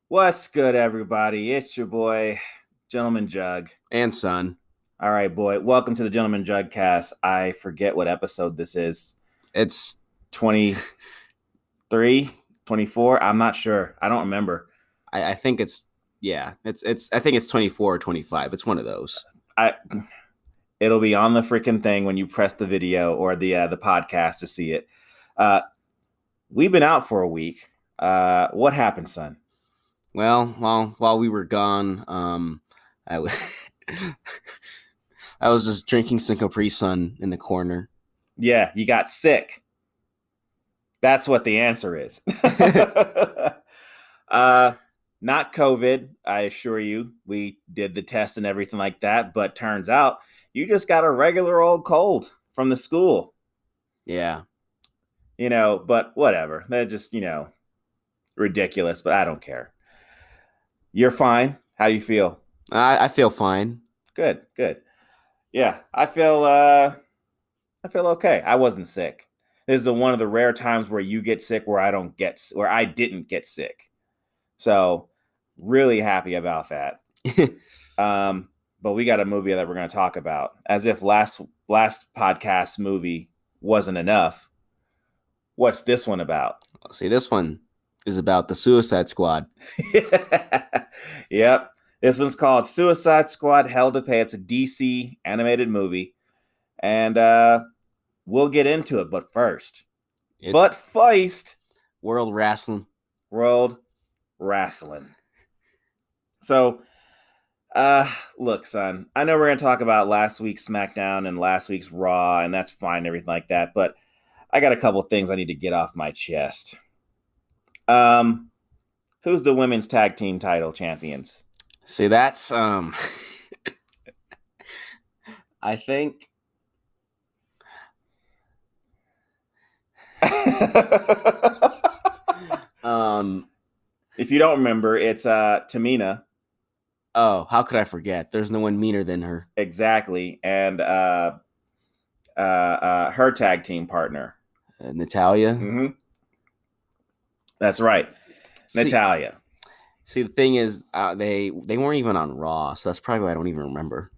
What's good, everybody? It's your boy, Gentleman Jug. And Son. All right, boy. Welcome to the Gentleman Juggcast. I forget what episode this is. It's 23, 24. I'm not sure. I don't remember. I think it's I think it's 24 or 25. It's one of those. It'll be on the freaking thing when you press the video or the podcast to see it. We've been out for a week. What happened, son? Well, while we were gone, I was just drinking some Capri Sun in the corner. Yeah, you got sick. That's what the answer is. Not COVID, I assure you. We did the test and everything like that, but turns out you just got a regular old cold from the school. Yeah. But whatever. They're just, ridiculous, but I don't care. You're fine. How do you feel? I feel fine. Good. Yeah, I feel okay. I wasn't sick. This is one of the rare times where you get sick where I didn't get sick. So really happy about that. But we got a movie that we're going to talk about. As if last podcast movie wasn't enough. What's this one about? See, this one is about the Suicide Squad. Yep. This one's called Suicide Squad Hell to Pay. It's a DC animated movie. And we'll get into it. But first. World Wrestling. So, look, son, I know we're going to talk about last week's SmackDown and last week's Raw, and that's fine, everything like that, but I got a couple of things I need to get off my chest. Who's the women's tag team title champions? See, that's, I think... If you don't remember, it's Tamina. Oh, how could I forget? There's no one meaner than her. Exactly. And her tag team partner. Natalya. Mm-hmm. That's right. Natalya. See, the thing is, they weren't even on Raw, so that's probably why I don't even remember.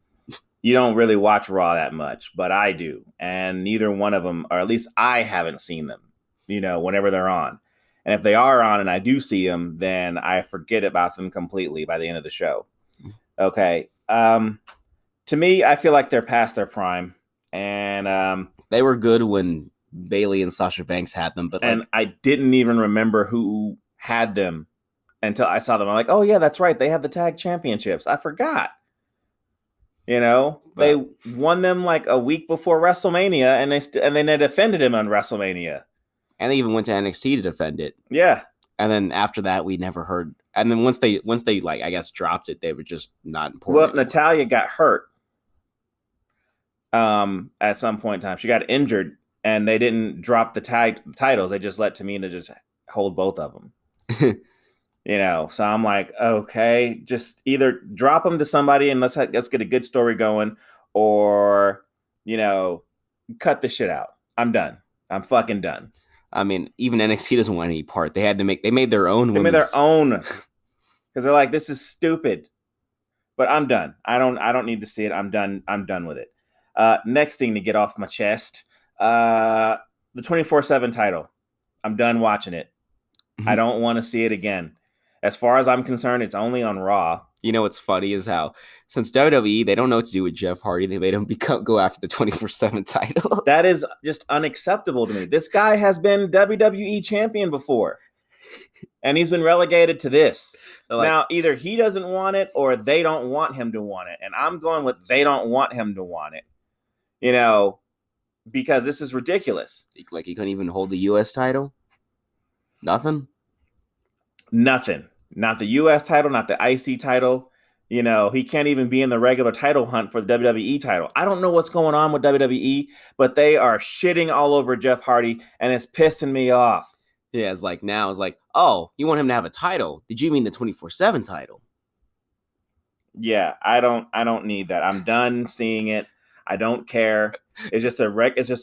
You don't really watch Raw that much, but I do. And neither one of them, or at least I haven't seen them, whenever they're on. And if they are on and I do see them, then I forget about them completely by the end of the show. Okay. To me, I feel like they're past their prime. And they were good when Bayley and Sasha Banks had them. And I didn't even remember who had them until I saw them. I'm like, oh, yeah, that's right. They have the tag championships. I forgot. They won them like a week before WrestleMania, and then they defended him on WrestleMania. And they even went to NXT to defend it. Yeah. And then after that, we never heard. And then once they like, I guess, dropped it, they were just not important. Well, Natalya got hurt at some point in time. She got injured, and they didn't drop the titles. They just let Tamina just hold both of them. So I'm like, okay, just either drop them to somebody and let's get a good story going, or, cut the shit out. I'm done. I'm fucking done. I mean, even NXT doesn't want any part. They made their own. They made their own because they're like, this is stupid. But I'm done. I don't need to see it. I'm done. I'm done with it. Next thing to get off my chest, the 24/7 title. I'm done watching it. I don't want to see it again. As far as I'm concerned, it's only on Raw. What's funny is how, since WWE, they don't know what to do with Jeff Hardy, they made him go after the 24/7 title. That is just unacceptable to me. This guy has been WWE champion before, and he's been relegated to this. Now, either he doesn't want it or they don't want him to want it, and I'm going with they don't want him to want it, because this is ridiculous. Like, he couldn't even hold the U.S. title? Nothing? Nothing. Not the U.S. title, not the IC title. He can't even be in the regular title hunt for the WWE title. I don't know what's going on with WWE, but they are shitting all over Jeff Hardy, and it's pissing me off. Yeah, it's like, oh, you want him to have a title? Did you mean the 24/7 title? Yeah, I don't need that. I'm done seeing it. I don't care. It's just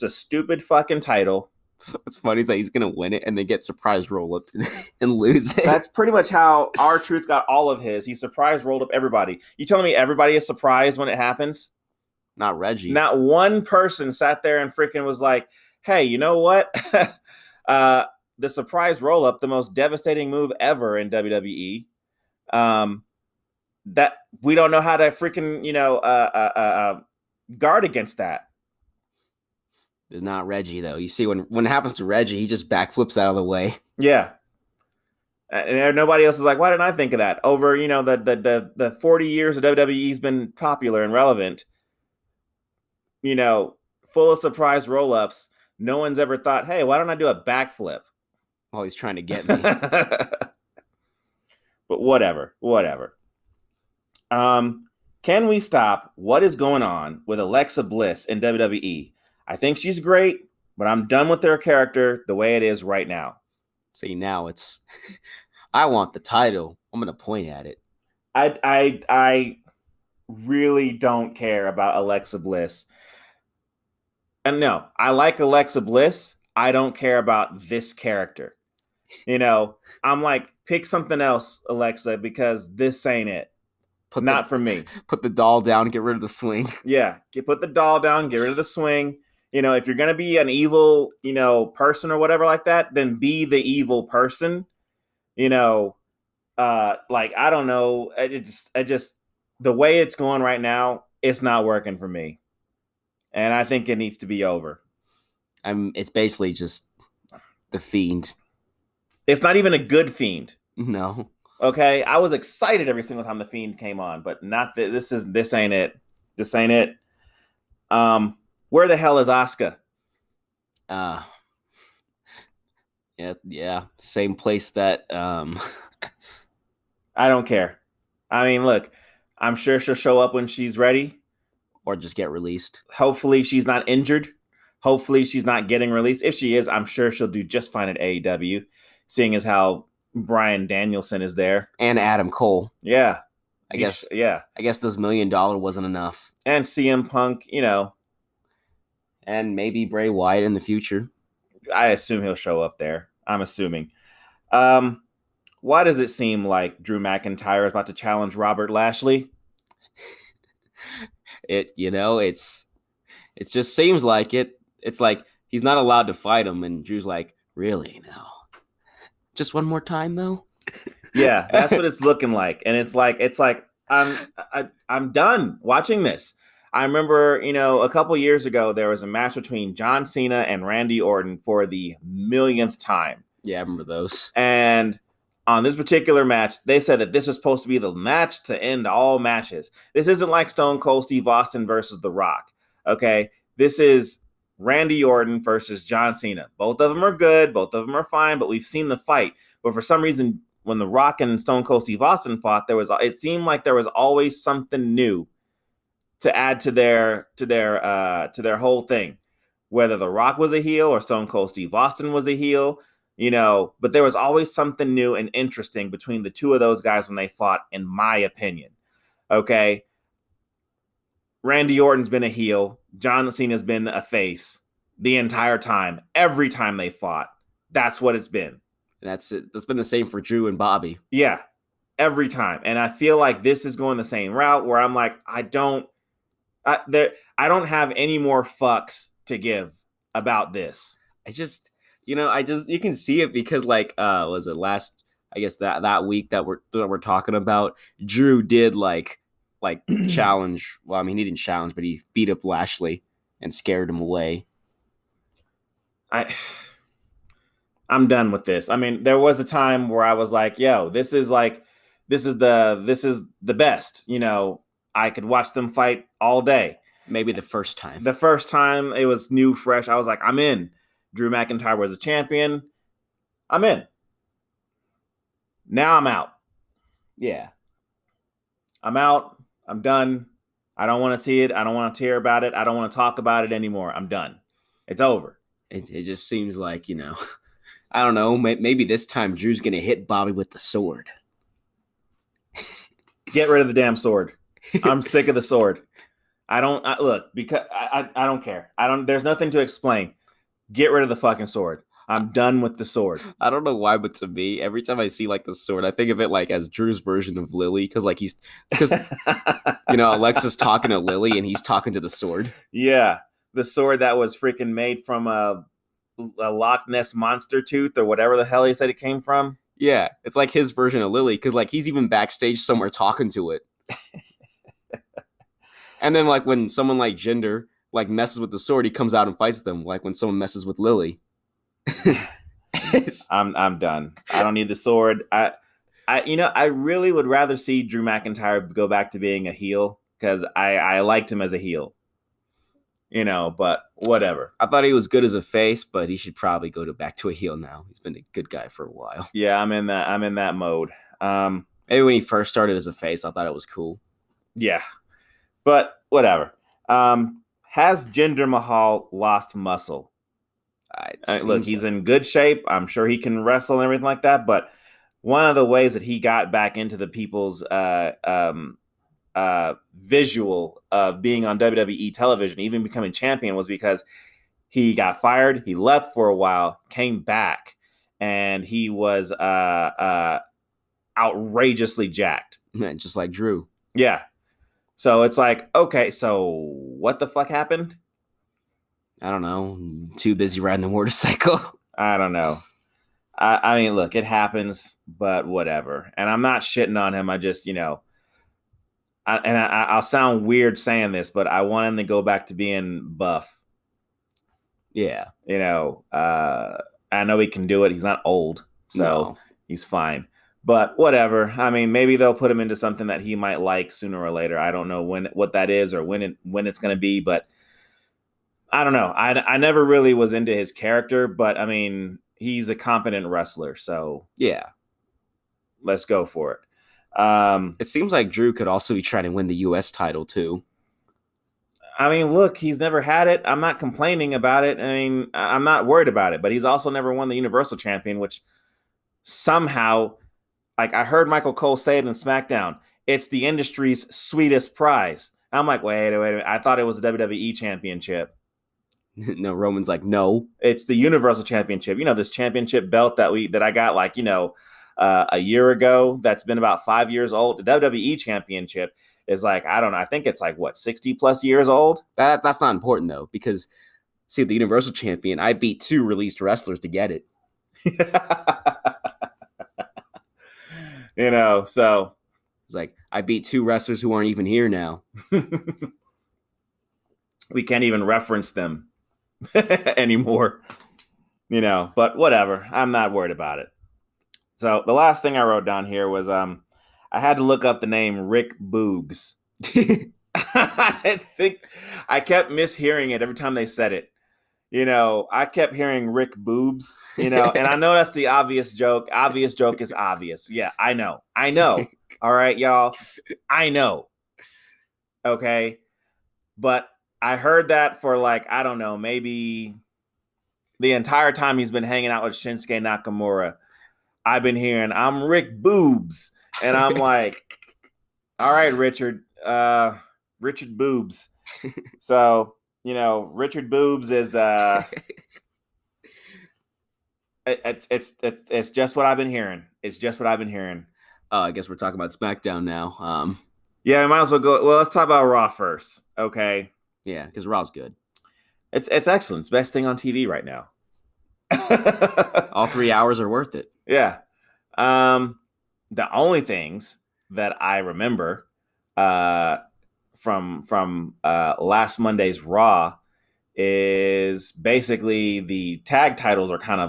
a stupid fucking title. What's funny is that he's gonna win it and then get surprise roll up and lose it. That's pretty much how R-Truth got all of his. He surprise rolled up everybody. You telling me everybody is surprised when it happens? Not Reggie. Not one person sat there and freaking was like, hey, you know what? The surprise roll up, the most devastating move ever in WWE. That we don't know how to freaking, guard against that. It's not Reggie though. You see, when it happens to Reggie, he just backflips out of the way. Yeah. And nobody else is like, why didn't I think of that? Over, the 40 years of WWE's been popular and relevant, full of surprise roll-ups. No one's ever thought, hey, why don't I do a backflip? Well, he's trying to get me. But whatever. Can we stop what is going on with Alexa Bliss in WWE? I think she's great, but I'm done with her character the way it is right now. See, now it's, I want the title. I'm going to point at it. I really don't care about Alexa Bliss. And no, I like Alexa Bliss. I don't care about this character. I'm like, pick something else, Alexa, because this ain't it. Not for me. Put the doll down, get rid of the swing. Yeah, put the doll down, get rid of the swing. If you're gonna be an evil, person or whatever like that, then be the evil person. I don't know. I just the way it's going right now, it's not working for me, and I think it needs to be over. It's basically just the Fiend. It's not even a good Fiend. No. Okay, I was excited every single time the Fiend came on, but not this ain't it. This ain't it. Where the hell is Asuka? Yeah, same place that I don't care. I mean, look, I'm sure she'll show up when she's ready, or just get released. Hopefully, she's not injured. Hopefully, she's not getting released. If she is, I'm sure she'll do just fine at AEW, seeing as how Bryan Danielson is there and Adam Cole. Yeah, I guess those $1 million wasn't enough. And CM Punk, and maybe Bray Wyatt in the future. I assume he'll show up there. I'm assuming. Why does it seem like Drew McIntyre is about to challenge Robert Lashley? It just seems like it. It's like he's not allowed to fight him, and Drew's like, really? No. Just one more time, though? Yeah, that's what it's looking like. And it's like I'm done watching this. I remember, a couple years ago, there was a match between John Cena and Randy Orton for the millionth time. Yeah, I remember those. And on this particular match, they said that this is supposed to be the match to end all matches. This isn't like Stone Cold Steve Austin versus The Rock. Okay, this is Randy Orton versus John Cena. Both of them are good. Both of them are fine, but we've seen the fight. But for some reason, when The Rock and Stone Cold Steve Austin fought, it seemed like there was always something new to add to their whole thing. Whether The Rock was a heel or Stone Cold Steve Austin was a heel, but there was always something new and interesting between the two of those guys when they fought, in my opinion. Okay. Randy Orton's been a heel. John Cena's been a face the entire time. Every time they fought, that's what it's been. That's it. That's been the same for Drew and Bobby. Yeah, every time. And I feel like this is going the same route where I'm like, I don't have any more fucks to give about this. You can see it because was it last, I guess that week that we're talking about, Drew did like challenge. Well, I mean, he didn't challenge, but he beat up Lashley and scared him away. I'm done with this. I mean, there was a time where I was like, yo, this is the best. I could watch them fight all day. Maybe the first time. The first time it was new, fresh. I was like, I'm in. Drew McIntyre was a champion. I'm in. Now I'm out. Yeah. I'm out. I'm done. I don't want to see it. I don't want to hear about it. I don't want to talk about it anymore. I'm done. It's over. It just seems like, I don't know. Maybe this time Drew's going to hit Bobby with the sword. Get rid of the damn sword. I'm sick of the sword. Look, because I don't care. There's nothing to explain. Get rid of the fucking sword. I'm done with the sword. I don't know why, but to me, every time I see like the sword, I think of it like as Drew's version of Lily, because Alexa's talking to Lily and he's talking to the sword. Yeah, the sword that was freaking made from a Loch Ness monster tooth or whatever the hell he said it came from. Yeah, it's like his version of Lily, because like he's even backstage somewhere talking to it. And then like when someone like Jinder like messes with the sword, he comes out and fights them. Like when someone messes with Lily. I'm done. I don't need the sword. I really would rather see Drew McIntyre go back to being a heel because I liked him as a heel. But whatever. I thought he was good as a face, but he should probably go back to a heel now. He's been a good guy for a while. Yeah, I'm in that mode. Maybe when he first started as a face, I thought it was cool. Yeah, but whatever. Has Jinder Mahal lost muscle? Look, he's in good shape. I'm sure he can wrestle and everything like that. But one of the ways that he got back into the people's visual of being on WWE television, even becoming champion, was because he got fired. He left for a while, came back, and he was outrageously jacked. Man, just like Drew. Yeah. So it's like, okay, so what the fuck happened? I don't know. Too busy riding the motorcycle. I don't know. I mean, look, it happens, but whatever. And I'm not shitting on him. I just, I'll sound weird saying this, but I want him to go back to being buff. Yeah. I know he can do it. He's not old, so he's fine. But whatever. I mean, maybe they'll put him into something that he might like sooner or later. I don't know what that is or when it's going to be, but I don't know. I never really was into his character, but I mean, he's a competent wrestler, so yeah, let's go for it. It seems like Drew could also be trying to win the U.S. title too. I mean, look, he's never had it. I'm not complaining about it. I mean, I'm not worried about it, but he's also never won the Universal Champion, which somehow, like I heard Michael Cole say it in SmackDown, it's the industry's sweetest prize. I'm like, wait a minute. I thought it was the WWE Championship. No, Roman's like, no, it's the Universal Championship. This championship belt that I got like, a year ago. That's been about 5 years old. The WWE Championship is like, I don't know. I think it's like 60 plus years old. That's not important though, because see, the Universal Champion, I beat 2 released wrestlers to get it. So it's like I beat 2 wrestlers who aren't even here now. We can't even reference them anymore, but whatever. I'm not worried about it. So the last thing I wrote down here was I had to look up the name Rick Boogs. I think I kept mishearing it every time they said it. I kept hearing Rick Boobs, and I know that's the obvious joke. Obvious joke is obvious. Yeah, I know. All right, y'all. I know. Okay. But I heard that for like, I don't know, maybe the entire time he's been hanging out with Shinsuke Nakamura. I've been hearing, I'm Rick Boobs. And I'm like, all right, Richard Boobs. So, Richard Boobs is it's just what I've been hearing. It's just what I've been hearing. I guess we're talking about SmackDown now. Yeah, we might as well go. Well, let's talk about Raw first. Okay. Yeah, because Raw's good. It's excellent. It's the best thing on TV right now. All 3 hours are worth it. Yeah. The only things that I remember from last Monday's Raw is basically the tag titles were kind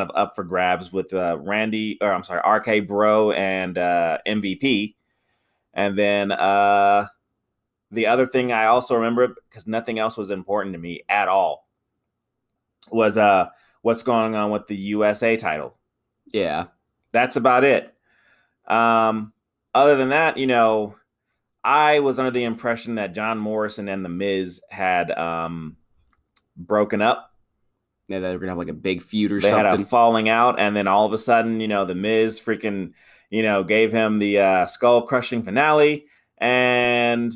of up for grabs with RK Bro and MVP. And then the other thing I also remember, because nothing else was important to me at all, was what's going on with the USA title. Yeah. That's about it. Other than that, I was under the impression that John Morrison and The Miz had broken up. Yeah, they were gonna have like a big feud or something. They had a falling out, and then all of a sudden, The Miz freaking, gave him the skull crushing finale. And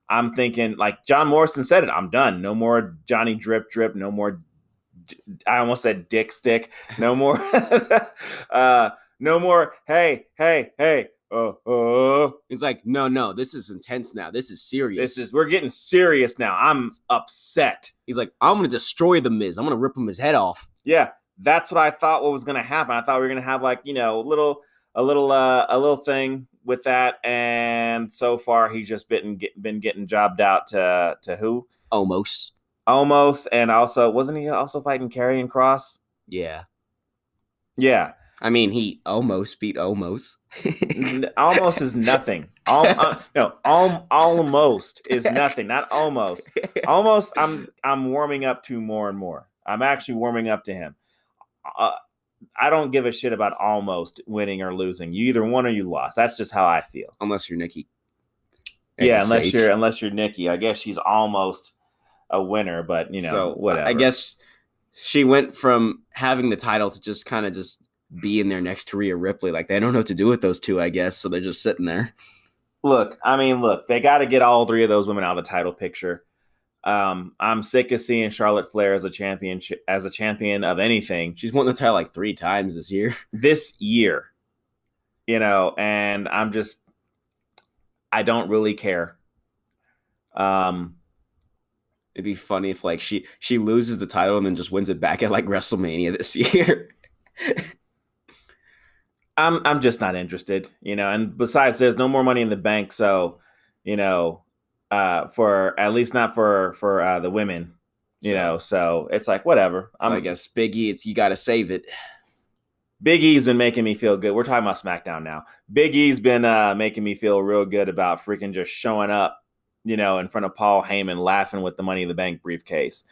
I'm thinking, like John Morrison said it, I'm done. No more Johnny Drip Drip. No more I almost said dick stick. No more. No more. Hey, hey, hey. Oh. He's like, no, this is intense now. This is serious. We're getting serious now. I'm upset. He's like, I'm gonna destroy the Miz. I'm gonna rip him his head off. Yeah, that's what I thought. What was gonna happen? I thought we were gonna have like a little thing with that, and so far he's just been getting jobbed out to who? Almost, and also wasn't he also fighting Karrion Kross? Yeah. I mean, he almost beat Almost. Almost is nothing. Almost is nothing. Not almost. Almost, I'm warming up to more and more. I'm actually warming up to him. I don't give a shit about almost winning or losing. You either won or you lost. That's just how I feel. Unless you're Nikki. Yeah, unless you're Nikki. I guess she's almost a winner, but so, whatever. I guess she went from having the title to just kind of just be in there next to Rhea Ripley. Like, they don't know what to do with those two, I guess, so they're just sitting there. Look, they got to get all three of those women out of the title picture. I'm sick of seeing Charlotte Flair as a champion of anything. She's won the title like 3 times this year. And I don't really care. It'd be funny if like she loses the title and then just wins it back at like WrestleMania this year. I'm just not interested, and besides there's no more Money in the Bank, so for at least not for the women, so it's like whatever. I guess Big E, you got to save it. Big E's been making me feel good. We're talking about SmackDown now. Big E's been making me feel real good about freaking just showing up, in front of Paul Heyman, laughing with the Money in the Bank briefcase.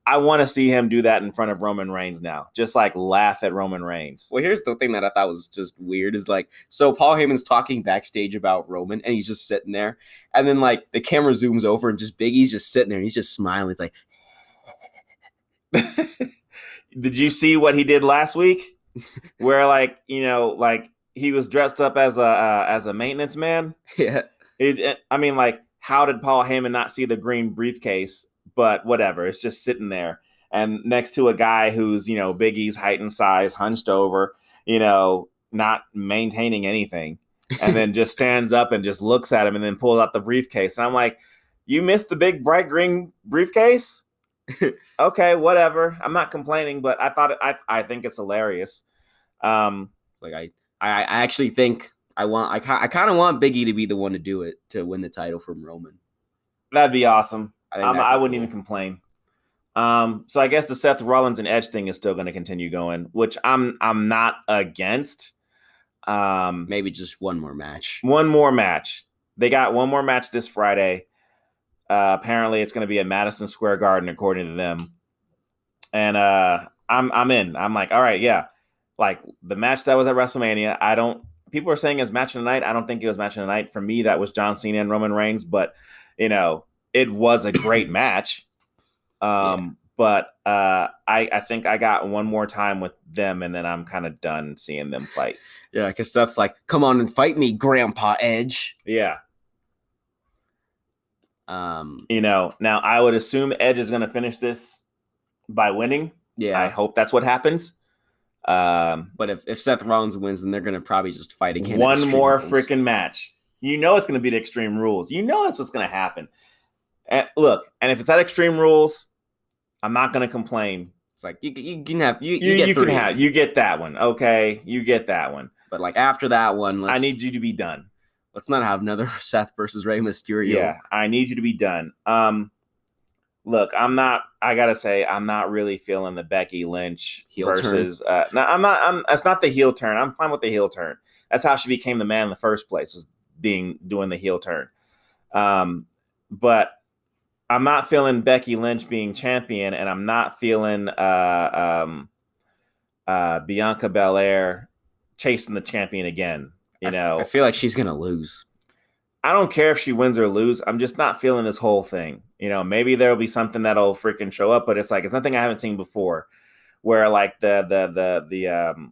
I want to see him do that in front of Roman Reigns now. Just like laugh at Roman Reigns. Well, here's the thing that I thought was just weird is like, so Paul Heyman's talking backstage about Roman and he's just sitting there. And then like the camera zooms over and just Big E's just sitting there and he's just smiling. It's like, did you see what he did last week? Where like he was dressed up as a maintenance man. Yeah. How did Paul Heyman not see the green briefcase? But whatever, it's just sitting there and next to a guy who's, Big E's height and size, hunched over, not maintaining anything, and then just stands up and just looks at him and then pulls out the briefcase. And I'm like, you missed the big bright green briefcase? Okay, whatever. I'm not complaining, but I think it's hilarious. I actually think I kind of want Big E to be the one to do it, to win the title from Roman. That'd be awesome. I wouldn't even complain. So I guess the Seth Rollins and Edge thing is still going to continue going, which I'm not against. Maybe just one more match. They got one more match this Friday. Apparently, it's going to be at Madison Square Garden, according to them. And I'm in. I'm like, all right, yeah. Like the match that was at WrestleMania. People are saying it's match of the night. I don't think it was match of the night. For me, that was John Cena and Roman Reigns, but it was a great match. But I think I got one more time with them, and then I'm kind of done seeing them fight. Yeah, because stuff's like, come on and fight me, Grandpa Edge. Yeah. Now I would assume Edge is going to finish this by winning. Yeah. I hope that's what happens. But if Seth Rollins wins, then they're going to probably just fight again. One more freaking match. It's going to be the Extreme Rules. That's what's going to happen. And look, and if it's at Extreme Rules, I'm not going to complain. It's like you can have you get that one. Okay, you get that one. But like after that one, I need you to be done. Let's not have another Seth versus Rey Mysterio. Yeah, I need you to be done. Look, I gotta say, I'm not really feeling the Becky Lynch heel versus. No, I'm not. That's not the heel turn. I'm fine with the heel turn. That's how she became the man in the first place, was doing the heel turn. But I'm not feeling Becky Lynch being champion, and I'm not feeling Bianca Belair chasing the champion again. I feel like she's gonna lose. I don't care if she wins or lose. I'm just not feeling this whole thing. Maybe there'll be something that'll freaking show up, but it's like it's nothing I haven't seen before. Where like the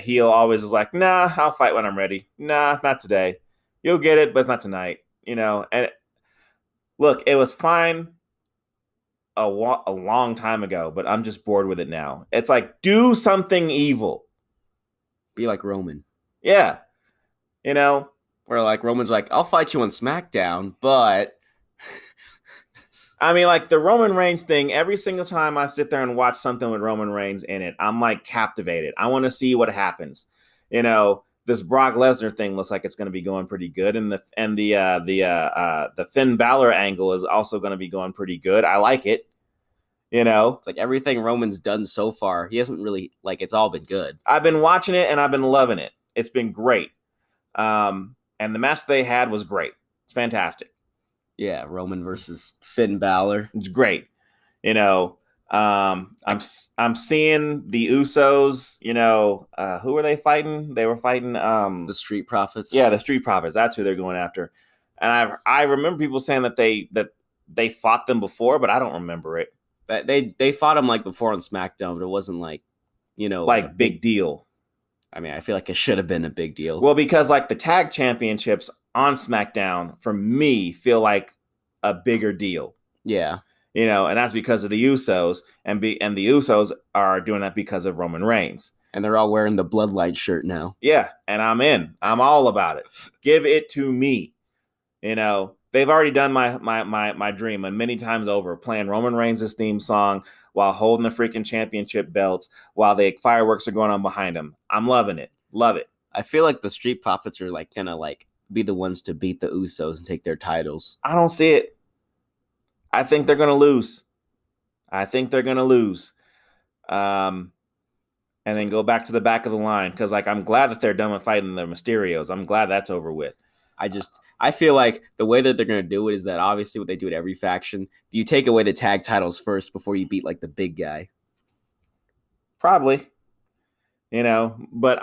heel always is like, nah, I'll fight when I'm ready. Nah, not today. You'll get it, but it's not tonight. And look, it was fine a long time ago, but I'm just bored with it now. It's like, do something evil. Be like Roman. Yeah. You know, Where like Roman's like, I'll fight you on SmackDown, but I mean, like the Roman Reigns thing, every single time I sit there and watch something with Roman Reigns in it, I'm like captivated. I want to see what happens. You know, this Brock Lesnar thing looks like it's going to be going pretty good, and the Finn Balor angle is also going to be going pretty good. I like it. You know, it's like everything Roman's done so far, he hasn't really like it's all been good. I've been watching it and I've been loving it. It's been great. And the match they had was great. It's fantastic. Yeah, Roman versus Finn Balor. It's great. You know, I'm seeing the Usos. You know, who were they fighting? They were fighting the Street Profits. Yeah, the Street Profits. That's who they're going after. And I remember people saying that they fought them before, but I don't remember it. They fought them like before on SmackDown, but it wasn't like, you know, like big deal. I mean, I feel like it should have been a big deal. Well, because like the tag championships on SmackDown, for me, feel like a bigger deal. Yeah. You know, and that's because of the Usos, and the Usos are doing that because of Roman Reigns. And they're all wearing the Bloodline shirt now. Yeah, and I'm in. I'm all about it. Give it to me. You know, they've already done my dream and many times over, playing Roman Reigns' theme song while holding the freaking championship belts while the fireworks are going on behind them. I'm loving it. Love it. I feel like the Street Profits are like gonna like be the ones to beat the Usos and take their titles. I don't see it. I think they're gonna lose. And then go back to the back of the line, because like I'm glad that they're done with fighting the Mysterios. I'm glad that's over with. I feel like the way that they're going to do it is that obviously what they do at every faction, you take away the tag titles first before you beat like the big guy. Probably. You know, but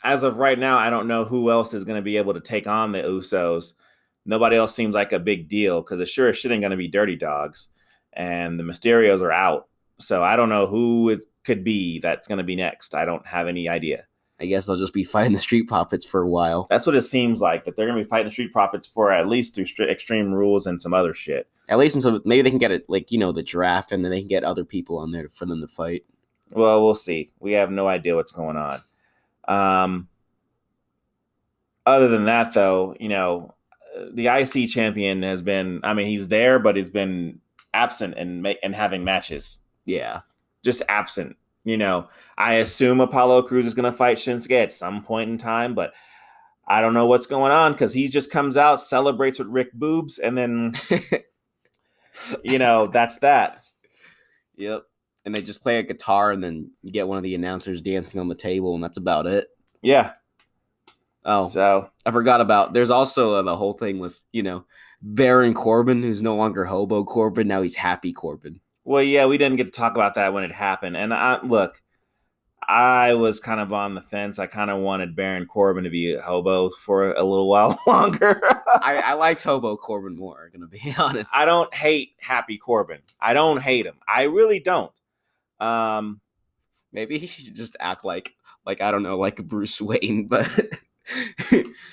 as of right now, I don't know who else is going to be able to take on the Usos. Nobody else seems like a big deal, because it sure as shit ain't going to be Dirty Dogs. And the Mysterios are out. So I don't know who it could be that's going to be next. I don't have any idea. I guess they'll just be fighting the Street Profits for a while. That's what it seems like, that they're going to be fighting the Street Profits for at least through Extreme Rules and some other shit. At least until maybe they can get it, like, you know, the draft, and then they can get other people on there for them to fight. Well, we'll see. We have no idea what's going on. Other than that, though, you know, the IC champion has been, I mean, he's there, but he's been absent and having matches. Yeah. Just absent. You know, I assume Apollo Crews is going to fight Shinsuke at some point in time, but I don't know what's going on, because he just comes out, celebrates with Rick Boobs, and then, you know, that's that. Yep. And they just play a guitar, and then you get one of the announcers dancing on the table, and that's about it. Yeah. Oh, so I forgot about, there's also the whole thing with, you know, Baron Corbin, who's no longer Hobo Corbin. Now he's Happy Corbin. Well, yeah, we didn't get to talk about that when it happened. And I was kind of on the fence. I kind of wanted Baron Corbin to be a hobo for a little while longer. I liked Hobo Corbin more, gonna be honest. I don't hate Happy Corbin. I don't hate him. I really don't. Maybe he should just act like I don't know, like Bruce Wayne, but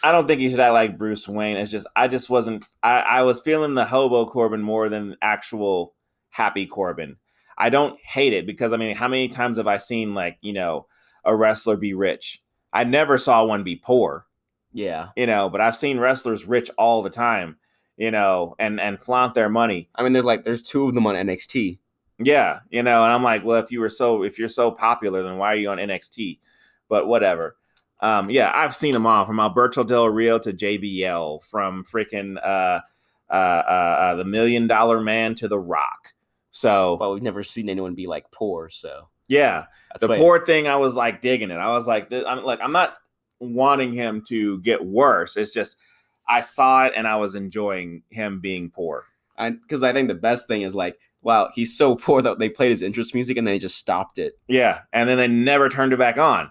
I don't think he should act like Bruce Wayne. It's just I was feeling the Hobo Corbin more than actual Happy Corbin. I don't hate it, because I mean, how many times have I seen, like, you know, a wrestler be rich? I never saw one be poor. Yeah. You know, but I've seen wrestlers rich all the time, you know, and flaunt their money. I mean, there's two of them on NXT. Yeah, you know, and I'm like, well, if you're so popular, then why are you on NXT? But whatever. Yeah, I've seen them all, from Alberto Del Rio to JBL, from freaking the $1 Million Man to The Rock. So, but we've never seen anyone be like poor. So yeah, the poor thing, I was like digging it. I was like, I'm not wanting him to get worse. It's just I saw it and I was enjoying him being poor. Because I think the best thing is like, wow, he's so poor that they played his entrance music and they just stopped it. Yeah, and then they never turned it back on.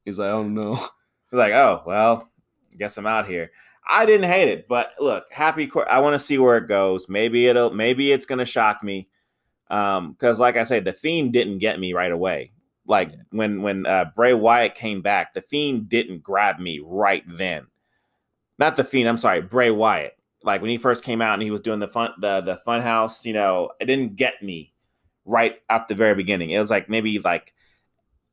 He's like, oh no. He's like, oh well, guess I'm out here. I didn't hate it, but look, I want to see where it goes. Maybe it's gonna shock me. Because like I said, the Fiend didn't get me right away. Like when Bray Wyatt came back, the Fiend didn't grab me right then. Not the Fiend, I'm sorry, Bray Wyatt. Like when he first came out and he was doing the fun house, you know, it didn't get me right at the very beginning. It was like maybe like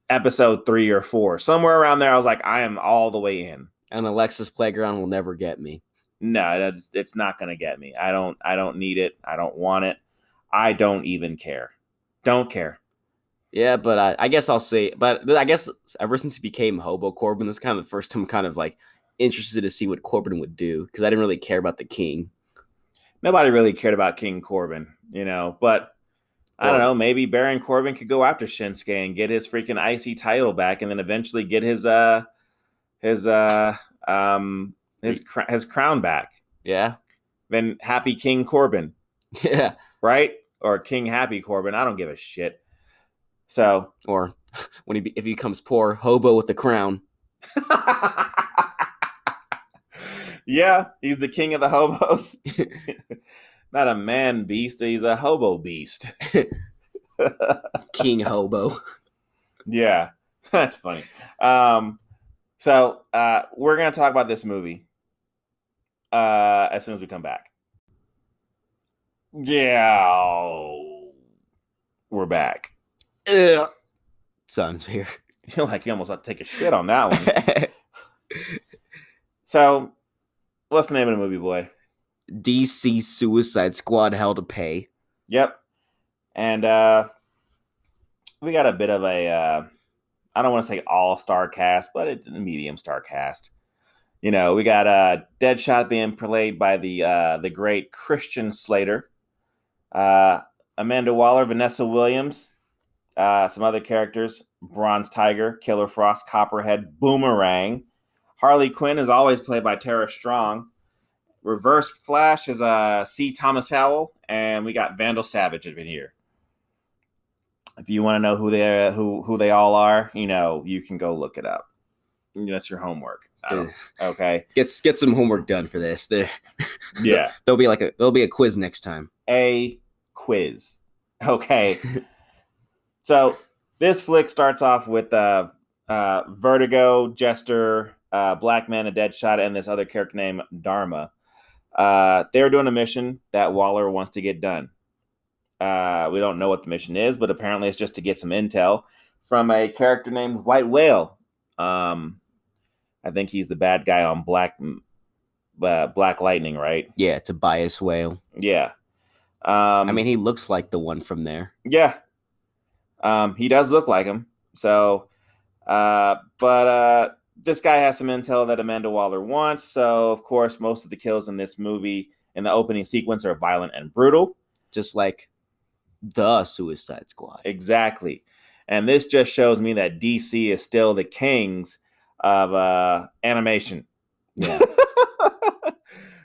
episode 3 or 4, somewhere around there. I was like, I am all the way in. And Alexa's Playground will never get me. No, it's not gonna get me. I don't need it. I don't want it. I don't even care. Don't care. Yeah, but I guess I'll say. But I guess ever since he became Hobo Corbin, this is kind of the first time I'm kind of like interested to see what Corbin would do because I didn't really care about the King. Nobody really cared about King Corbin, but I don't know. Maybe Baron Corbin could go after Shinsuke and get his freaking IC title back, and then eventually get his crown back. Yeah. Then Happy King Corbin. Yeah. Right? Or King Happy Corbin. I don't give a shit. So, or if he becomes poor, Hobo with the crown. Yeah, he's the king of the hobos. Not a man beast, he's a hobo beast. King Hobo. Yeah, that's funny. So we're going to talk about this movie as soon as we come back. Yeah, we're back. Son's here. You feel like you almost about to take a shit on that one. So, what's the name of the movie, boy? DC Suicide Squad: Hell to Pay. Yep. And we got a bit of a, I don't want to say all-star cast, but it's a medium-star cast. We got Deadshot being played by the great Christian Slater, Amanda Waller, Vanessa Williams, some other characters, Bronze Tiger, Killer Frost, Copperhead, Boomerang. Harley Quinn is always played by Tara Strong. Reverse Flash is C. Thomas Howell, and we got Vandal Savage in here. If you want to know who they all are, you can go look it up. That's your homework. Okay, get some homework done for this. Yeah, there'll be a quiz next time. A quiz. Okay. So this flick starts off with Vertigo, Jester, Black Manta, Deadshot, and this other character named Dharma. They're doing a mission that Waller wants to get done. We don't know what the mission is, but apparently it's just to get some intel from a character named White Whale. I think he's the bad guy on Black Lightning, right? Yeah, Tobias Whale. Yeah. I mean, he looks like the one from there. Yeah. He does look like him. So, but this guy has some intel that Amanda Waller wants. So, of course, most of the kills in this movie in the opening sequence are violent and brutal. Just like the Suicide Squad. Exactly. And this just shows me that DC is still the kings of animation. Yeah.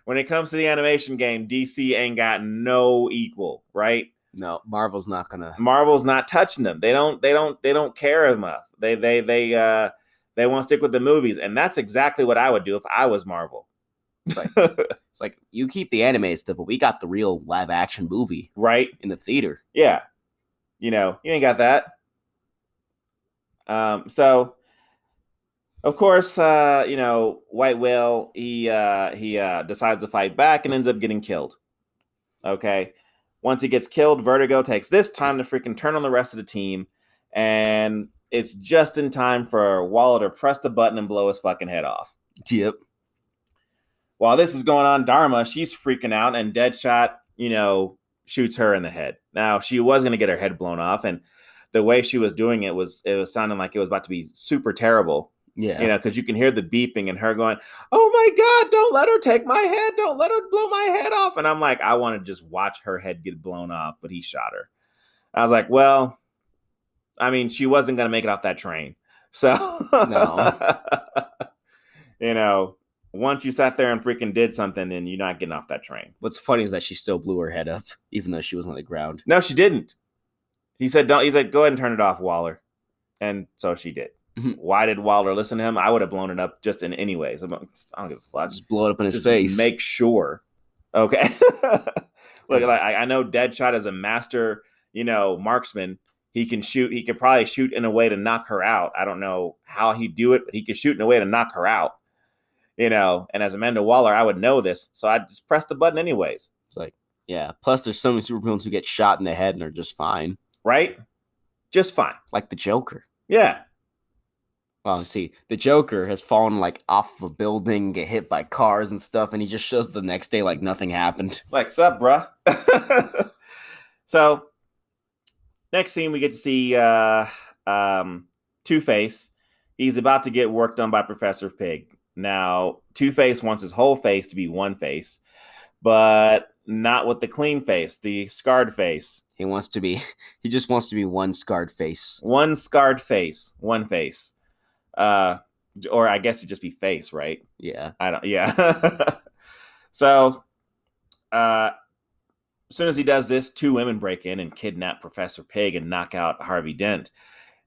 When it comes to the animation game, DC ain't got no equal, right? No, Marvel's not touching them. They don't care enough. They want to stick with the movies, and that's exactly what I would do if I was Marvel. It's like you keep the animated stuff, but we got the real live action movie right in the theater. Yeah, you ain't got that. So of course, White Whale he decides to fight back and ends up getting killed. Okay. Once he gets killed, Vertigo takes this time to freaking turn on the rest of the team, and it's just in time for Waller to press the button and blow his fucking head off. Yep. While this is going on, Dharma, she's freaking out, and Deadshot, shoots her in the head. Now, she was going to get her head blown off, and the way she was doing it was sounding like it was about to be super terrible. Yeah. Because you can hear the beeping and her going, "Oh my God, don't let her take my head. Don't let her blow my head off." And I'm like, I want to just watch her head get blown off, but he shot her. I was like, well, I mean, she wasn't going to make it off that train. So, no. Once you sat there and freaking did something, then you're not getting off that train. What's funny is that she still blew her head up, even though she was on the ground. No, she didn't. He said, "Don't." He's like, "Go ahead and turn it off, Waller." And so she did. Why did Waller listen to him? I would have blown it up just in anyways. I don't give a fuck. Just blow it up in his face. Make sure. Okay. Look, I know Deadshot is a master, marksman. He can shoot. He could probably shoot in a way to knock her out. I don't know how he'd do it, but he could shoot in a way to knock her out. And as Amanda Waller, I would know this. So I just press the button anyways. It's like, yeah. Plus, there's so many supervillains who get shot in the head and are just fine. right? Just fine. Like the Joker. Yeah. Well, see, the Joker has fallen like off of a building, get hit by cars and stuff, and he just shows the next day like nothing happened. Like, sup, bruh? So, next scene, we get to see Two-Face. He's about to get work done by Professor Pig. Now, Two-Face wants his whole face to be one face, but not with the clean face, the scarred face. He just wants to be one scarred face. One scarred face, one face. Or I guess it'd just be face, right? Yeah. Yeah. So, as soon as he does this, two women break in and kidnap Professor Pig and knock out Harvey Dent.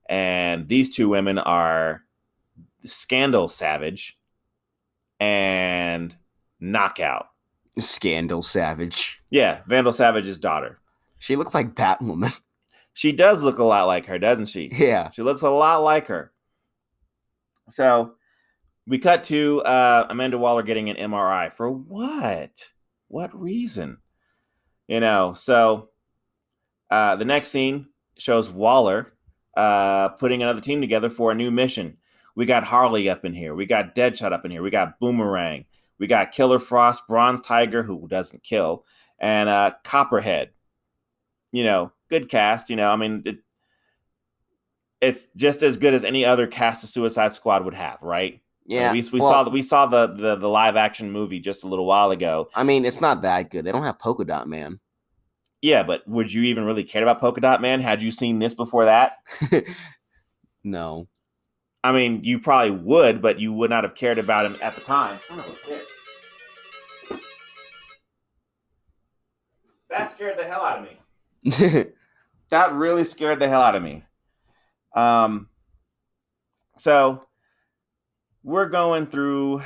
And these two women are Scandal Savage and Knockout. Scandal Savage. Yeah, Vandal Savage's daughter. She looks like Batwoman. She does look a lot like her, doesn't she? Yeah. She looks a lot like her. So we cut to Amanda Waller getting an MRI. For what? What reason? So the next scene shows Waller putting another team together for a new mission. We got Harley up in here. We got Deadshot up in here. We got Boomerang. We got Killer Frost, Bronze Tiger, who doesn't kill, and Copperhead. Good cast. It's just as good as any other cast of Suicide Squad would have, right? Yeah. We saw the live action movie just a little while ago. I mean, it's not that good. They don't have Polka Dot Man. Yeah, but would you even really care about Polka Dot Man? Had you seen this before that? No. I mean, you probably would, but you would not have cared about him at the time. Oh, shit. That scared the hell out of me. That really scared the hell out of me. So we're going through.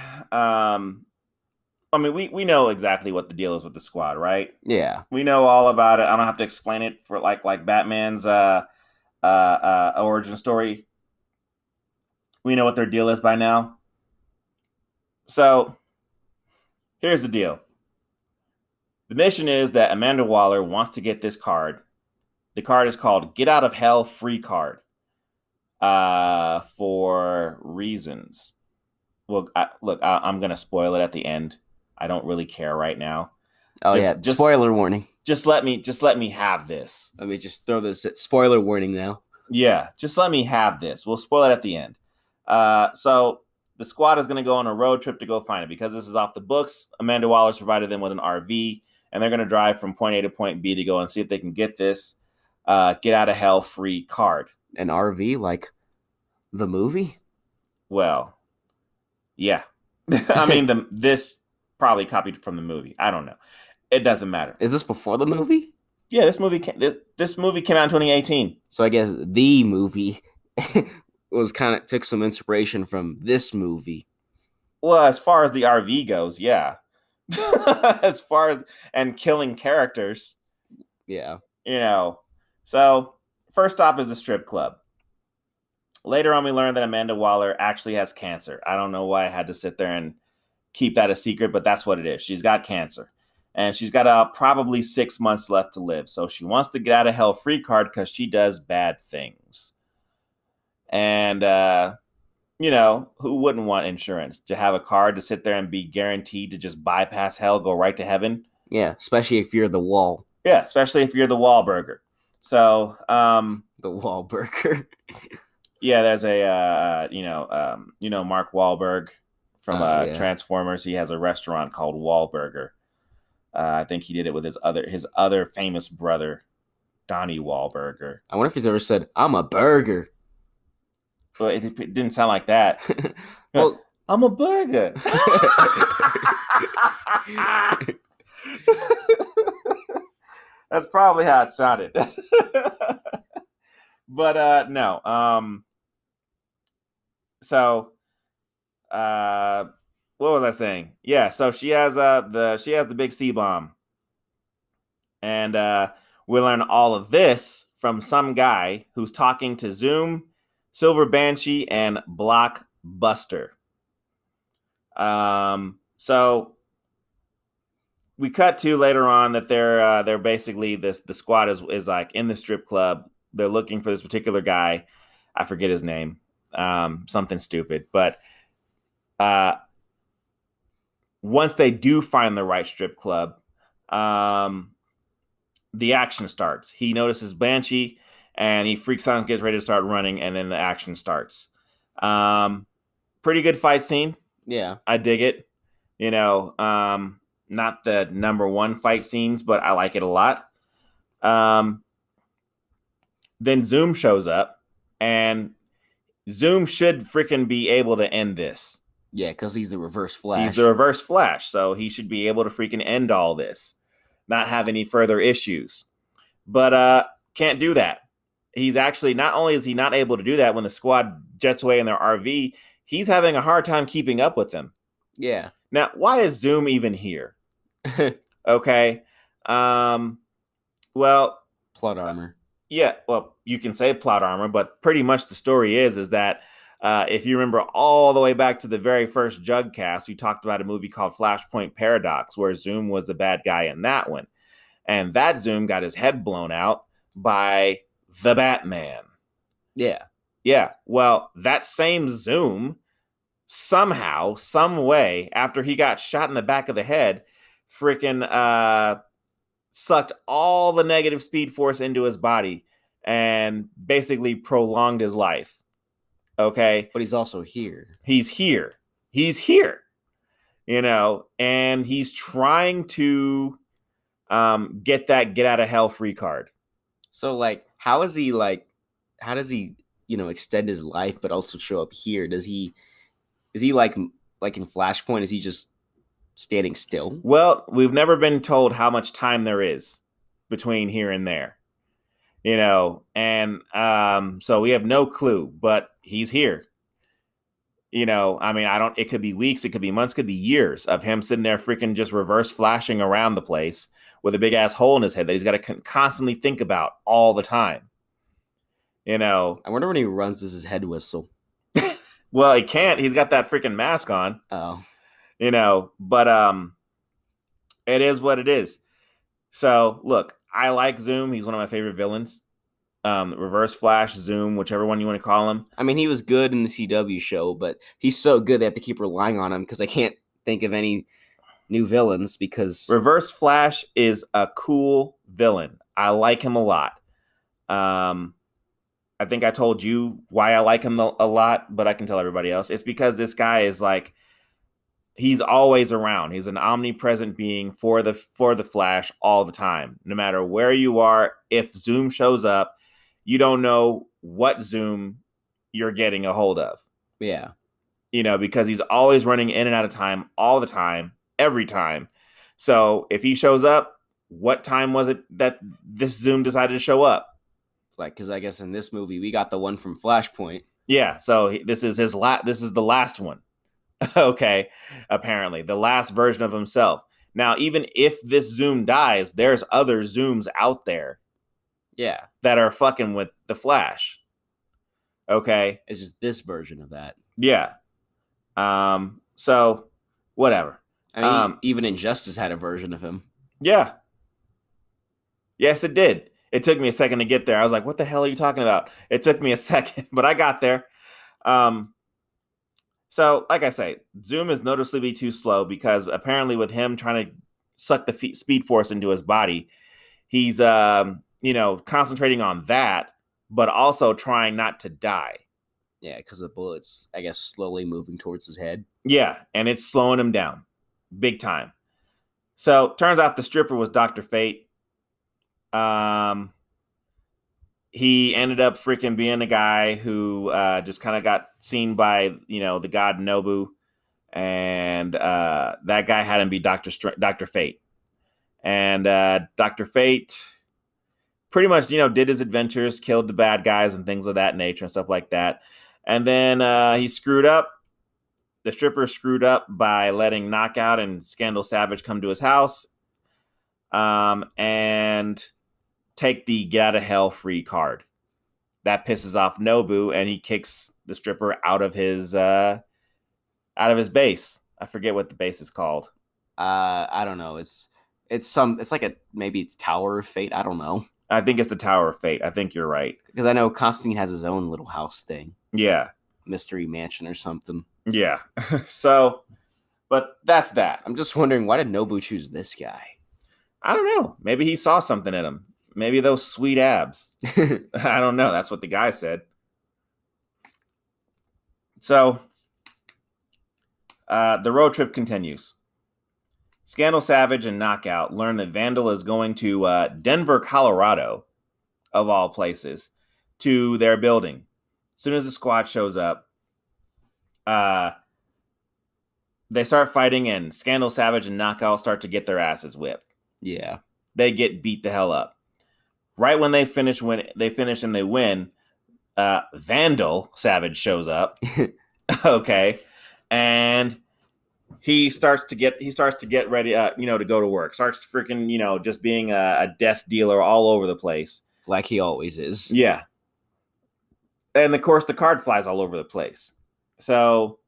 We know exactly what the deal is with the squad, right? Yeah. We know all about it. I don't have to explain it for like Batman's origin story. We know what their deal is by now. So here's the deal. The mission is that Amanda Waller wants to get this card. The card is called Get Out of Hell Free Card. For reasons. Well, I'm going to spoil it at the end. I don't really care right now. Oh, spoiler warning. Just let me have this. Let me just throw this at spoiler warning now. Yeah, just let me have this. We'll spoil it at the end. So the squad is going to go on a road trip to go find it. Because this is off the books, Amanda Waller's provided them with an RV, and they're going to drive from point A to point B to go and see if they can get this Get Out of Hell Free card. An RV, like the movie? Well, yeah. I mean, this probably copied from the movie. I don't know. It doesn't matter. Is this before the movie? Yeah, this movie came out in 2018. So I guess the movie took some inspiration from this movie. Well, as far as the RV goes, yeah. As far as and killing characters, yeah. So first stop is a strip club. Later on, we learned that Amanda Waller actually has cancer. I don't know why I had to sit there and keep that a secret, but that's what it is. She's got cancer. And she's got probably 6 months left to live. So she wants to get out of hell free card because she does bad things. And, who wouldn't want insurance? To have a card to sit there and be guaranteed to just bypass hell, go right to heaven? Yeah, especially if you're the wall. Yeah, especially if you're the Wahlburger. So, the Wahlburger. Yeah, there's a, Mark Wahlberg from Transformers. He has a restaurant called Wahlburger. I think he did it with his other famous brother, Donnie Wahlberger. I wonder if he's ever said, "I'm a burger." Well, it didn't sound like that. Well, I'm a burger. That's probably how it sounded. But no. So what was I saying? Yeah, so she has the big C bomb. And we learn all of this from some guy who's talking to Zoom, Silver Banshee, and Blockbuster. So we cut to later on that they're basically the squad is like in the strip club They're looking for this particular guy. I forget his name. Something stupid. But once they do find the right strip club, the action starts. He notices Banshee and he freaks out and gets ready to start running, and then the action starts. Pretty good fight scene. Yeah. I dig it. Not the number one fight scenes, but I like it a lot. Then Zoom shows up, and Zoom should freaking be able to end this. Yeah, because he's the Reverse Flash. He's the Reverse Flash, so he should be able to freaking end all this, not have any further issues. But can't do that. He's actually, not only is he not able to do that when the squad jets away in their RV, he's having a hard time keeping up with them. Yeah. Now, why is Zoom even here? Okay. Well, plot armor. Yeah, well, you can say plot armor, but pretty much the story is that if you remember all the way back to the very first Juggcast, we talked about a movie called Flashpoint Paradox, where Zoom was the bad guy in that one. And that Zoom got his head blown out by the Batman. Yeah. Yeah, well, that same Zoom, somehow, some way, after he got shot in the back of the head, freaking sucked all the negative speed force into his body and basically prolonged his life. Okay? But he's also here. He's here. He's here. And he's trying to get that get out of hell free card. So, like, how does he extend his life but also show up here? Is he like in Flashpoint, is he just standing still? Well, we've never been told how much time there is between here and there. And so we have no clue, but he's here. It could be weeks, it could be months, it could be years of him sitting there freaking just reverse flashing around the place with a big ass hole in his head that he's got to constantly think about all the time. I wonder when he runs, does his head whistle? Well, he can't. He's got that freaking mask on. Oh. But it is what it is. So, look, I like Zoom. He's one of my favorite villains. Reverse Flash, Zoom, whichever one you want to call him. I mean, he was good in the CW show, but he's so good they have to keep relying on him because I can't think of any new villains because... Reverse Flash is a cool villain. I like him a lot. I think I told you why I like him a lot, but I can tell everybody else. It's because this guy is like, he's always around. He's an omnipresent being for the Flash all the time. No matter where you are, if Zoom shows up, you don't know what Zoom you're getting a hold of. Yeah. Because he's always running in and out of time all the time, every time. So if he shows up, what time was it that this Zoom decided to show up? It's like, because I guess in this movie, we got the one from Flashpoint. Yeah. So this is this is the last one. Okay, apparently the last version of himself. Now, even if this Zoom dies, there's other Zooms out there. Yeah, that are fucking with the Flash. Okay, it's just this version of that. Yeah. So whatever. I mean, even Injustice had a version of him. Yeah. Yes, it did. It took me a second to get there. I was like, "What the hell are you talking about?" It took me a second, but I got there. So, like I say, Zoom is noticeably too slow because apparently with him trying to suck the speed force into his body, he's, concentrating on that, but also trying not to die. Yeah, because the bullet's, I guess, slowly moving towards his head. Yeah, and it's slowing him down. Big time. So, turns out the stripper was Dr. Fate. He ended up freaking being a guy who just kind of got seen by, the god Nobu. And that guy had him be Dr. Fate. And Dr. Fate pretty much, did his adventures, killed the bad guys and things of that nature and stuff like that. And then he screwed up. The stripper screwed up by letting Knockout and Scandal Savage come to his house. And take the get out of hell free card. That pisses off Nobu, and he kicks the stripper out of his base. I forget what the base is called. I don't know. It's like maybe it's Tower of Fate. I don't know. I think it's the Tower of Fate. I think you're right. Because I know Constantine has his own little house thing. Yeah. Mystery mansion or something. Yeah. So, but that's that. I'm just wondering, why did Nobu choose this guy? I don't know. Maybe he saw something in him. Maybe those sweet abs. I don't know. That's what the guy said. So, the road trip continues. Scandal Savage and Knockout learn that Vandal is going to Denver, Colorado, of all places, to their building. As soon as the squad shows up, they start fighting, and Scandal Savage and Knockout start to get their asses whipped. Yeah. They get beat the hell up. Right when they finish and they win, Vandal Savage shows up. Okay. And he starts to get ready, to go to work. Starts freaking, just being a death dealer all over the place. Like he always is. Yeah. And of course, the card flies all over the place. So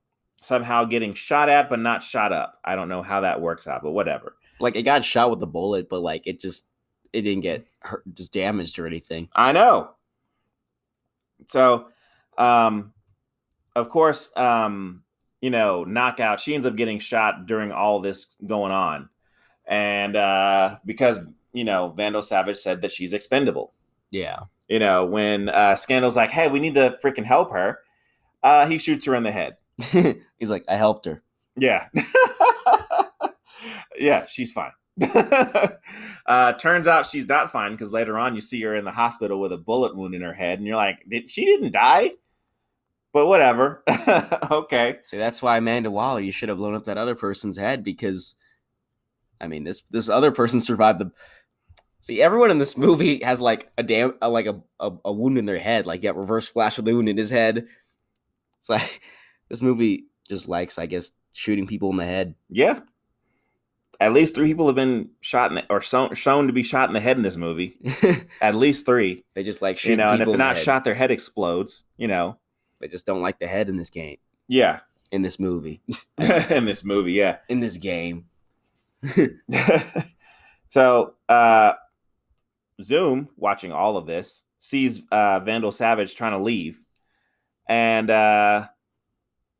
somehow getting shot at, but not shot up. I don't know how that works out, but whatever. Like, it got shot with the bullet, but like it didn't get hurt, just damaged or anything. I know. So, of course, Knockout, she ends up getting shot during all this going on. And because, Vandal Savage said that she's expendable. Yeah. When Scandal's like, hey, we need to freaking help her, he shoots her in the head. He's like, I helped her. Yeah. Yeah, she's fine. Turns out she's not fine, because later on you see her in the hospital with a bullet wound in her head, and you're like, she didn't die? But whatever. Okay. So that's why, Amanda Waller, you should have blown up that other person's head, because, I mean, this other person survived the... See, everyone in this movie has like a wound in their head, like got reverse flash with the wound in his head. It's like this movie just likes, I guess, shooting people in the head. Yeah. At least 3 people have been shot shown to be shot in the head in this movie. At least 3. They just like shooting people. And if they're in the not head. shot, their head explodes. They just don't like the head in this game. Yeah. In this movie. In this movie, yeah. In this game. So, Zoom, watching all of this, sees Vandal Savage trying to leave, and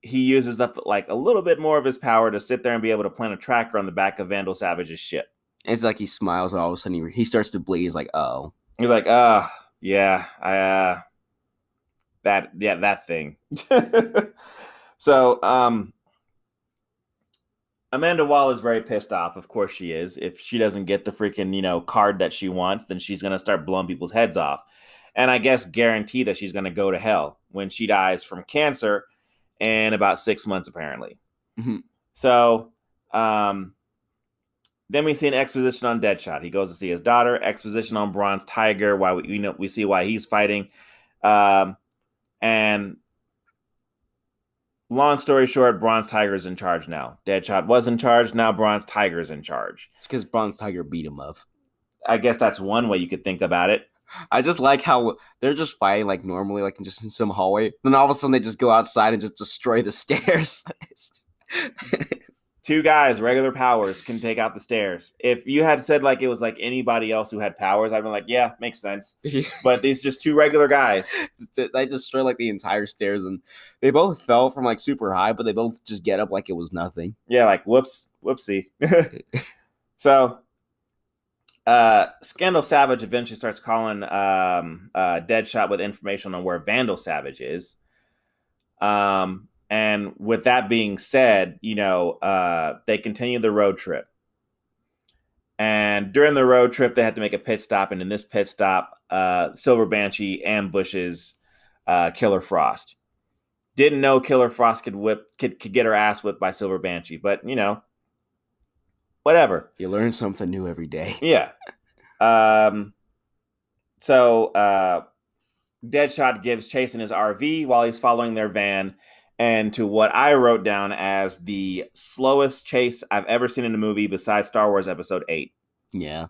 he uses up like a little bit more of his power to sit there and be able to plant a tracker on the back of Vandal Savage's ship. And it's like he smiles, and all of a sudden he starts to bleed. He's like, oh. He's like, yeah, that thing. So, Amanda Waller is very pissed off. Of course she is. If she doesn't get the freaking, card that she wants, then she's going to start blowing people's heads off. And I guess guarantee that she's going to go to hell when she dies from cancer in about 6 months, apparently. Mm-hmm. So, then we see an exposition on Deadshot. He goes to see his daughter. Exposition on Bronze Tiger. Why we see why he's fighting. And long story short, Bronze Tiger is in charge now. Deadshot was in charge. Now Bronze Tiger is in charge. It's because Bronze Tiger beat him up. I guess that's one way you could think about it. I just like how they're just fighting like normally, like just in some hallway. Then all of a sudden they just go outside and just destroy the stairs. 2 guys, regular powers, can take out the stairs. If you had said like it was like anybody else who had powers, I'd be like, yeah, makes sense. But these just 2 regular guys. They destroy like the entire stairs, and they both fell from like super high, but they both just get up like it was nothing. Yeah, like whoopsie. So, Scandal Savage eventually starts calling Deadshot with information on where Vandal Savage is. And with that being said, they continue the road trip. And during the road trip, they had to make a pit stop. And in this pit stop, Silver Banshee ambushes Killer Frost. Didn't know Killer Frost could get her ass whipped by Silver Banshee, but whatever. You learn something new every day. Yeah. So Deadshot gives chase in his RV while he's following their van, and to what I wrote down as the slowest chase I've ever seen in a movie besides Star Wars Episode 8. Yeah.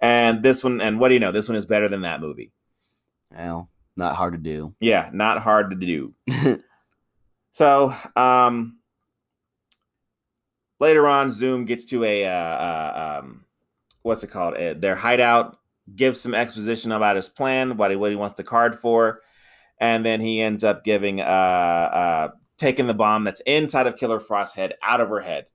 And this one, and what do you know? This one is better than that movie. Well, not hard to do. Yeah, not hard to do. So, later on, Zoom gets to a, what's it called? Their hideout gives some exposition about his plan, what he wants the card for, and then he ends up giving taking the bomb that's inside of Killer Frost's head out of her head.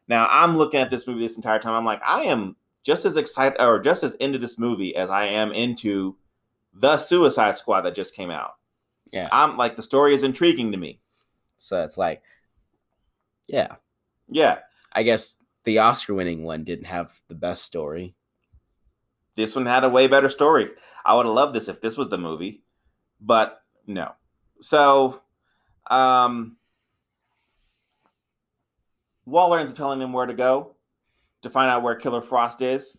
Now I'm looking at this movie this entire time. I'm like, I am just as excited or just as into this movie as I am into the Suicide Squad that just came out. Yeah. I'm like, the story is intriguing to me. So it's like, yeah. Yeah. I guess the Oscar-winning one didn't have the best story. This one had a way better story. I would have loved this if this was the movie, but no. So, Waller ends up telling him where to go to find out where Killer Frost is.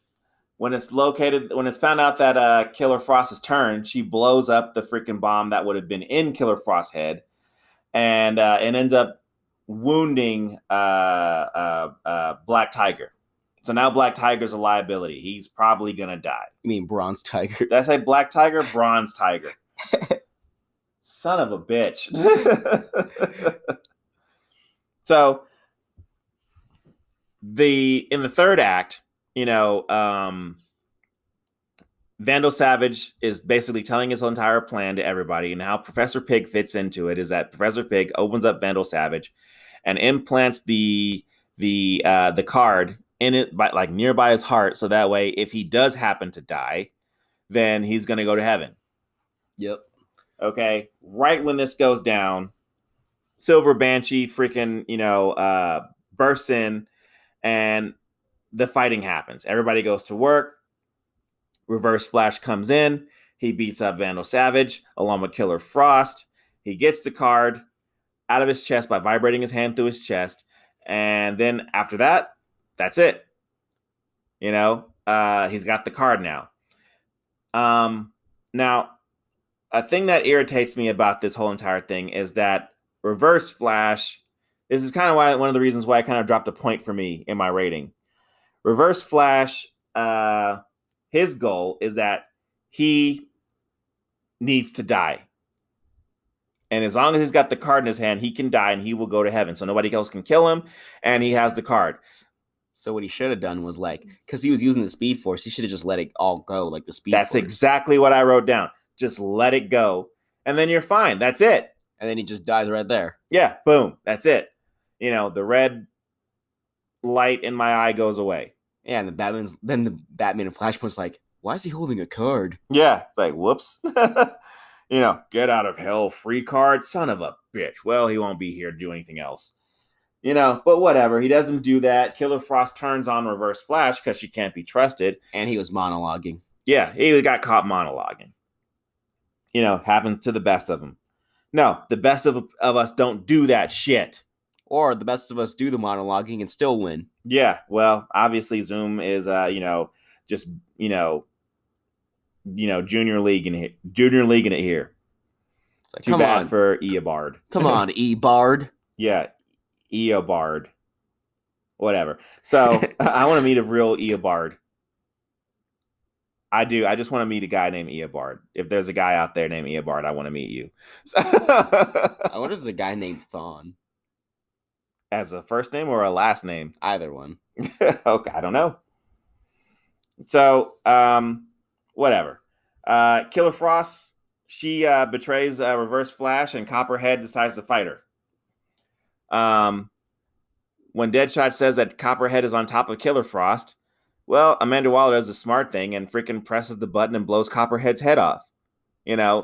When it's found out that Killer Frost is turned, she blows up the freaking bomb that would have been in Killer Frost's head, and it ends up wounding Black Tiger. So now Black Tiger's a liability. He's probably gonna die. You mean Bronze Tiger? Did I say Black Tiger? Bronze Tiger. Son of a bitch. So in the third act, Vandal Savage is basically telling his entire plan to everybody, and how Professor Pig fits into it is that Professor Pig opens up Vandal Savage and implants the card in it, nearby his heart, so that way if he does happen to die, then he's going to go to heaven. Yep. Okay. Right when this goes down, Silver Banshee freaking bursts in, and the fighting happens. Everybody goes to work. Reverse Flash comes in. He beats up Vandal Savage along with Killer Frost. He gets the card out of his chest by vibrating his hand through his chest. And then after that, that's it. He's got the card now. Now, a thing that irritates me about this whole entire thing is that Reverse Flash, this is kind of one of the reasons why I kind of dropped a point for me in my rating. Reverse Flash, his goal is that he needs to die. And as long as he's got the card in his hand, he can die and he will go to heaven. So nobody else can kill him, and he has the card. So what he should have done was because he was using the Speed Force, he should have just let it all go, like the Speed That's Force. exactly what I wrote down. Just let it go, and then you're fine. That's it. And then he just dies right there. Yeah, boom. That's it. The red light in my eye goes away. Yeah, and the Batman and Flashpoint's like, why is he holding a card? Yeah, like, whoops. Get out of hell, free card, son of a bitch. Well, he won't be here to do anything else. But whatever. He doesn't do that. Killer Frost turns on Reverse Flash because she can't be trusted. And he was monologuing. Yeah, he got caught monologuing. Happens to the best of them. No, the best of us don't do that shit. Or the best of us do the monologuing and still win. Yeah, well, obviously Zoom is, just, junior league in it here. Like, Too bad for Eobard. Come on, Eobard. Yeah, Eobard. Whatever. So I want to meet a real Eobard. I do. I just want to meet a guy named Eobard. If there's a guy out there named Eobard, I want to meet you. I wonder if there's a guy named Thawne. As a first name or a last name? Either one. Okay, I don't know. So, whatever. Killer Frost, she betrays Reverse Flash, and Copperhead decides to fight her. When Deadshot says that Copperhead is on top of Killer Frost, well, Amanda Waller does a smart thing and freaking presses the button and blows Copperhead's head off.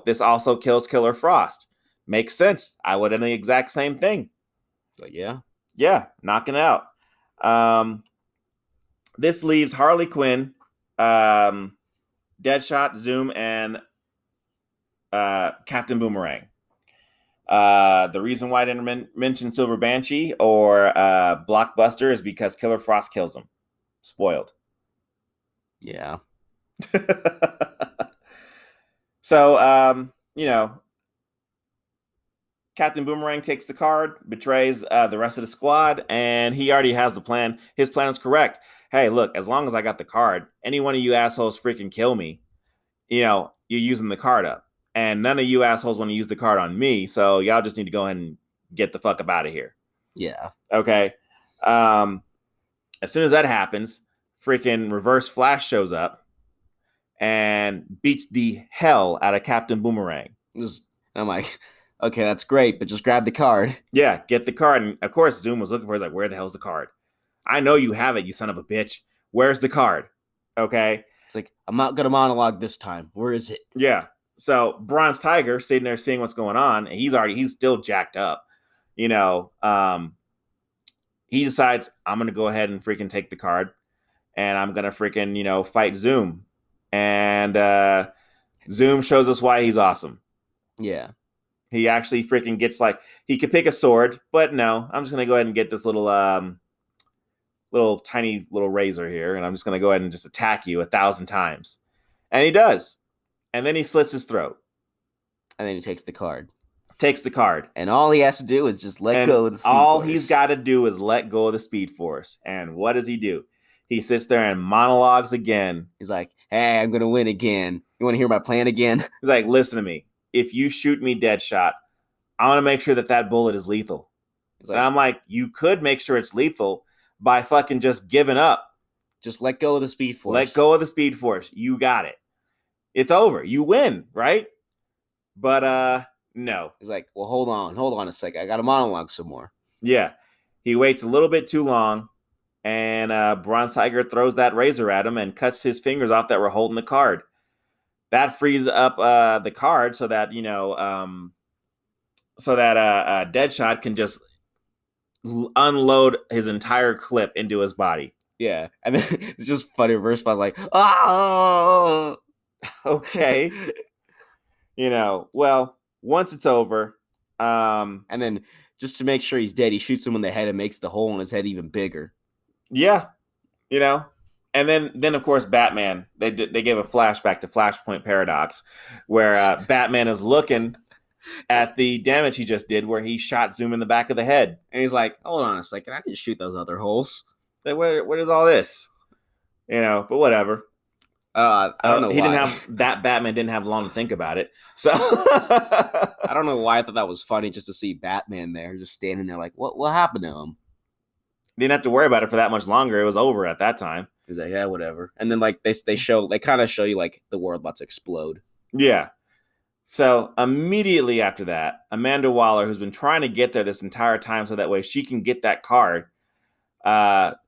This also kills Killer Frost. Makes sense. I would have done the exact same thing. But yeah. Yeah, knocking out. This leaves Harley Quinn, Deadshot, Zoom, and Captain Boomerang. The reason why I didn't mention Silver Banshee or Blockbuster is because Killer Frost kills him. Spoiled. Yeah. So, Captain Boomerang takes the card, betrays the rest of the squad, and he already has the plan. His plan is correct. Hey, look, as long as I got the card, any one of you assholes freaking kill me, you're using the card up. And none of you assholes want to use the card on me, so y'all just need to go ahead and get the fuck up out of here. Yeah. Okay. As soon as that happens, freaking Reverse Flash shows up, and beats the hell out of Captain Boomerang. I'm like, okay, that's great, but just grab the card. Yeah, get the card. And of course, Zoom was looking for it. He's like, where the hell's the card? I know you have it, you son of a bitch. Where's the card? Okay. It's like, I'm not going to monologue this time. Where is it? Yeah. So Bronze Tiger sitting there seeing what's going on, and he's still jacked up. You know, he decides, I'm going to go ahead and freaking take the card, and I'm going to freaking, fight Zoom. And Zoom shows us why he's awesome. Yeah. He actually freaking gets he could pick a sword, but no, I'm just going to go ahead and get this little tiny razor here, and I'm just going to go ahead and just attack you 1,000 times. And he does. And then he slits his throat. And then he takes the card. And all he has to do is just let go of the Speed Force. All he's got to do is let go of the Speed Force. And what does he do? He sits there and monologues again. He's like, hey, I'm going to win again. You want to hear my plan again? He's like, listen to me. If you shoot me Deadshot, I want to make sure that bullet is lethal. And I'm like, you could make sure it's lethal by fucking just giving up. Just let go of the Speed Force. Let go of the Speed Force. You got it. It's over. You win, right? But no. He's like, well, hold on a second. I got to monologue some more. Yeah. He waits a little bit too long, and Bronze Tiger throws that razor at him and cuts his fingers off that were holding the card. That frees up the card so that, Deadshot can just unload his entire clip into his body. Yeah. And then it's just funny. Reverse I was like, oh, okay. Well, once it's over, and then just to make sure he's dead, he shoots him in the head and makes the hole in his head even bigger. Yeah. And then of course Batman, they gave a flashback to Flashpoint Paradox, where Batman is looking at the damage he just did, where he shot Zoom in the back of the head, and he's like, "Hold on a second, I can shoot those other holes." Like, where is all this? But whatever. I don't know. Batman didn't have long to think about it, so I don't know why I thought that was funny just to see Batman there, just standing there, like, what happened to him? Didn't have to worry about it for that much longer. It was over at that time. He's like, yeah, whatever. And then they kind of show you like the world about to explode. Yeah. So immediately after that, Amanda Waller, who's been trying to get there this entire time so that way she can get that card,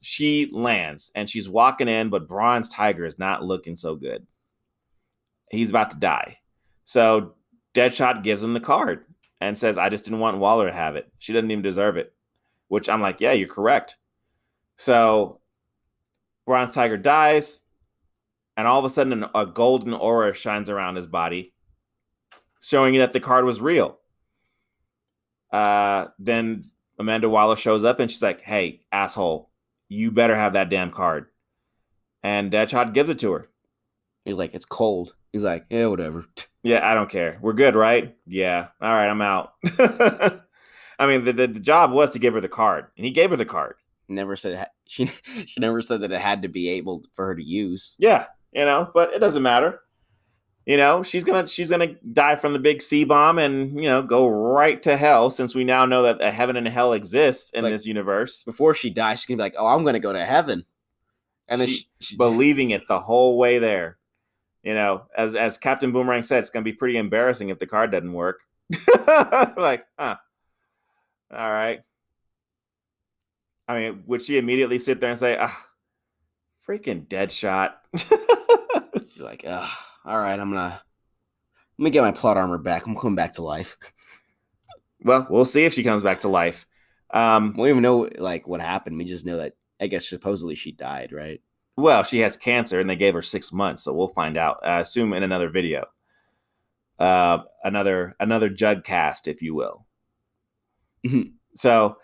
she lands and she's walking in, but Bronze Tiger is not looking so good. He's about to die. So Deadshot gives him the card and says, I just didn't want Waller to have it. She doesn't even deserve it. Which I'm like, yeah, you're correct. So Bronze Tiger dies, and all of a sudden a golden aura shines around his body, showing you that the card was real. Then Amanda Waller shows up, and she's like, hey, asshole, you better have that damn card. And Deadshot gives it to her. He's like, it's cold. He's like, yeah, whatever. Yeah, I don't care. We're good, right? Yeah. All right, I'm out. I mean, the job was to give her the card, and he gave her the card. Never said she never said that it had to be able for her to use. Yeah, but it doesn't matter. She's gonna die from the big C bomb and go right to hell, since we now know that a heaven and a hell exists in this universe. Before she dies, she's gonna be like, "Oh, I'm gonna go to heaven," and then she believing it the whole way there. As Captain Boomerang said, it's gonna be pretty embarrassing if the card doesn't work. Like, huh. All right. I mean, would she immediately sit there and say, freaking Deadshot? She's like, all right, let me get my plot armor back. I'm coming back to life. Well, we'll see if she comes back to life. We don't even know what happened. We just know that, I guess, supposedly she died, right? Well, she has cancer and they gave her 6 months, so we'll find out. I assume in another video. Another Juggcast, if you will. So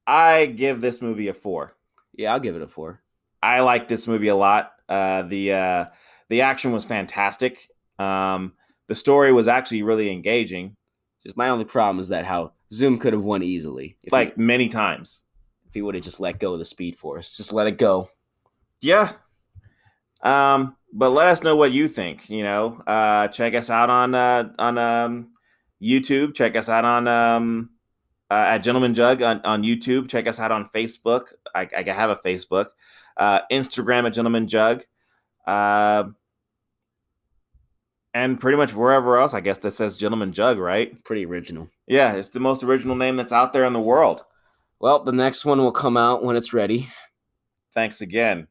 I give this movie a 4. Yeah, I'll give it a 4. I like this movie a lot. The action was fantastic. The story was actually really engaging. Just my only problem is that how Zoom could have won easily. Many times. If he would have just let go of the Speed Force. Just let it go. Yeah. But let us know what you think. Check us out on YouTube. Check us out on at Gentleman Jug on YouTube. Check us out on Facebook. I have a Facebook. Instagram at Gentleman Jug. And pretty much wherever else, I guess that says Gentleman Jug, right? Pretty original. Yeah, it's the most original name that's out there in the world. Well, the next one will come out when it's ready. Thanks again.